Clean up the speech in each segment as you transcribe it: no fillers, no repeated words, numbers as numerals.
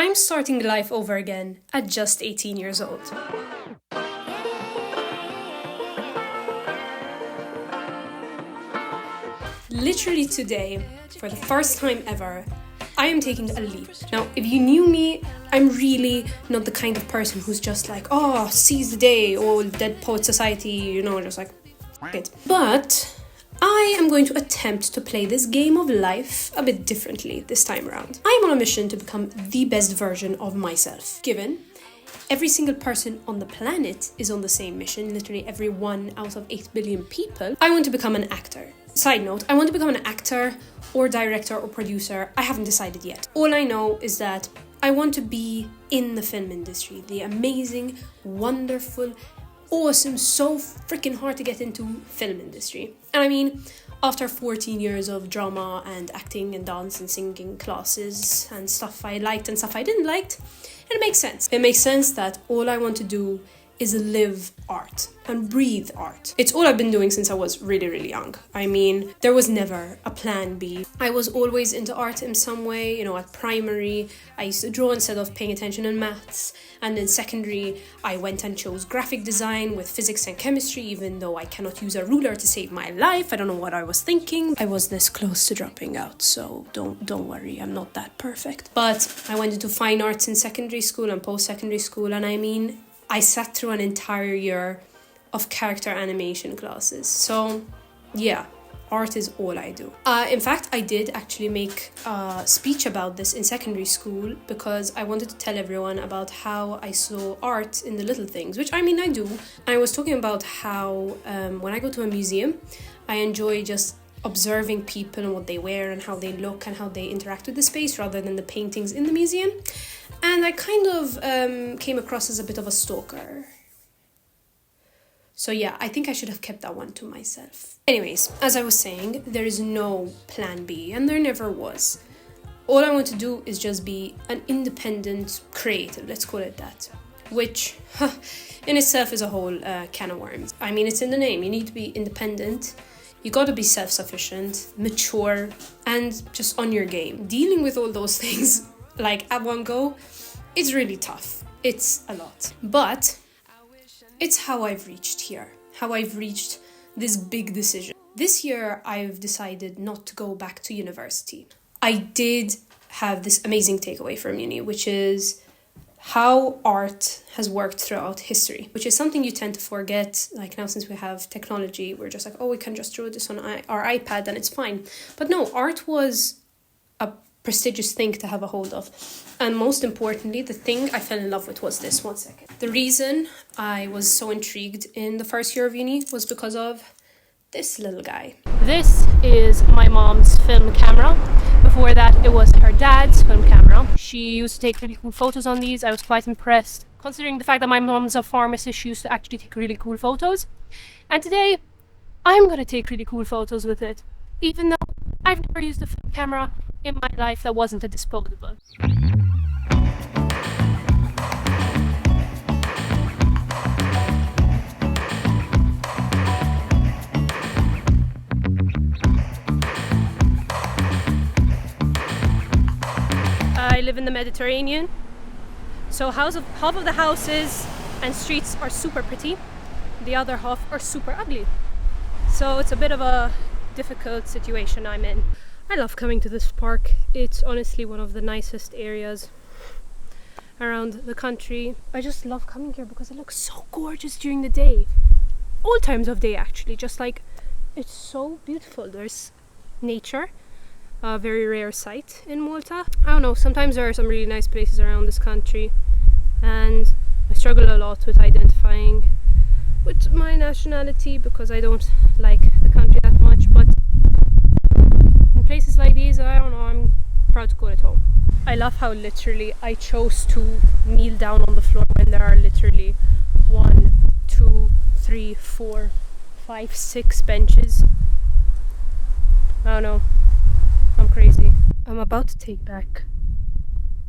I'm starting life over again at just 18 years old. Literally today, for the first time ever, I am taking a leap. Now, if you knew me, I'm really not the kind of person who's just like, oh, seize the day, or Dead Poet Society, just like, f it. But I am going to attempt to play this game of life a bit differently this time around. I am on a mission to become the best version of myself. Given every single person on the planet is on the same mission, literally every 1 out of 8 billion people, I want to become an actor. Side note, I want to become an actor or director or producer. I haven't decided yet. All I know is that I want to be in the film industry, the amazing, wonderful, awesome, so freaking hard to get into film industry. And I mean, after 14 years of drama and acting and dance and singing classes and stuff I liked and stuff I didn't like, it makes sense. It makes sense that all I want to do is live art and breathe art. It's all I've been doing since I was really, really young. I mean, there was never a plan B. I was always into art in some way. At primary, I used to draw instead of paying attention in maths. And in secondary, I went and chose graphic design with physics and chemistry, even though I cannot use a ruler to save my life. I don't know what I was thinking. I was this close to dropping out, so don't worry, I'm not that perfect. But I went into fine arts in secondary school and post-secondary school, and I mean, I sat through an entire year of character animation classes. So yeah, art is all I do. In fact, I did actually make a speech about this in secondary school because I wanted to tell everyone about how I saw art in the little things, which I mean I do. I was talking about how when I go to a museum, I enjoy just observing people and what they wear and how they look and how they interact with the space rather than the paintings in the museum. And I kind of came across as a bit of a stalker. So yeah, I think I should have kept that one to myself. Anyways, as I was saying, there is no plan B, and there never was. All I want to do is just be an independent creative, let's call it that. Which, in itself is a whole can of worms. I mean, it's in the name. You need to be independent. You gotta be self-sufficient, mature, and just on your game. Dealing with all those things like at one go, it's really tough. It's a lot. But it's how I've reached here. How I've reached this big decision. This year, I've decided not to go back to university. I did have this amazing takeaway from uni, which is how art has worked throughout history, which is something you tend to forget. Like now, since we have technology, we're just like, oh, we can just draw this on our iPad and it's fine. But no, art was a prestigious thing to have a hold of. And most importantly, the thing I fell in love with was this. One second. The reason I was so intrigued in the first year of uni was because of this little guy. This is my mom's film camera. Before that, it was her dad's film camera. She used to take really cool photos on these. I was quite impressed. Considering the fact that my mom's a pharmacist, she used to actually take really cool photos. And today, I'm gonna take really cool photos with it. Even though I've never used a film camera in my life that wasn't a disposable. I live in the Mediterranean, so half of the houses and streets are super pretty, the other half are super ugly. So it's a bit of a difficult situation I'm in. I love coming to this park. It's honestly one of the nicest areas around the country. I just love coming here because it looks so gorgeous during the day. All times of day actually, just like it's so beautiful. There's nature, a very rare sight in Malta. I don't know, sometimes there are some really nice places around this country and I struggle a lot with identifying with my nationality because I don't like the country that much, but in places like these, I don't know, I'm proud to call it home. I love how literally I chose to kneel down on the floor when there are literally 1, 2, 3, 4, 5, 6 benches. I don't know, I'm crazy. I'm about to take back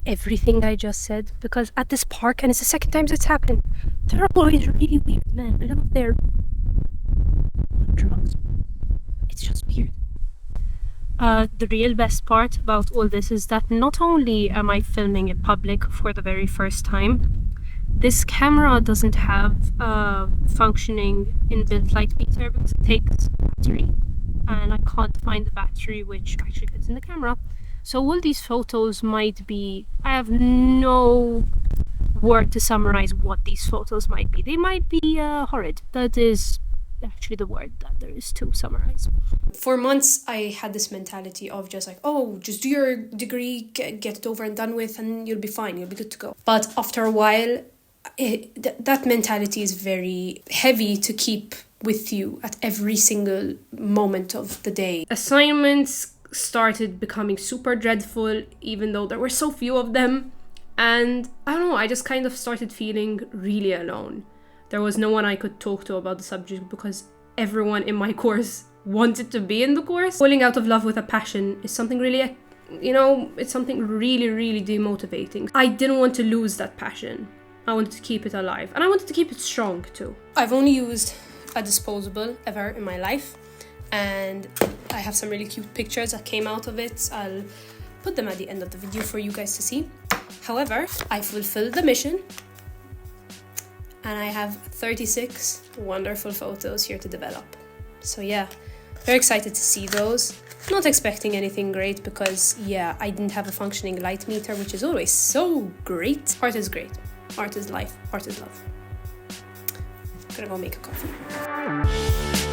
everything I just said because at this park, and it's the second time it's happened, there are always really weird men. I don't know if they're on drugs. It's just weird. The real best part about all this is that not only am I filming in public for the very first time, this camera doesn't have a functioning inbuilt light meter because it takes battery, and I can't find the battery which actually fits in the camera. So all these photos might be, I have no word to summarize what these photos might be. They might be horrid. That is actually the word that there is to summarize. For months, I had this mentality of just like, oh, just do your degree, get it over and done with, and you'll be fine, you'll be good to go. But after a while, that mentality is very heavy to keep with you at every single moment of the day. Assignments started becoming super dreadful, even though there were so few of them. And I don't know, I just kind of started feeling really alone. There was no one I could talk to about the subject because everyone in my course wanted to be in the course. Falling out of love with a passion is something really, it's something really, really demotivating. I didn't want to lose that passion. I wanted to keep it alive, and I wanted to keep it strong too. I've only used a disposable ever in my life, and I have some really cute pictures that came out of it. I'll put them at the end of the video for you guys to see. However, I fulfilled the mission, and I have 36 wonderful photos here to develop. So yeah, very excited to see those. Not expecting anything great because yeah, I didn't have a functioning light meter, which is always so great. Art is great. Art is life. Art is love. I'm gonna go make a coffee.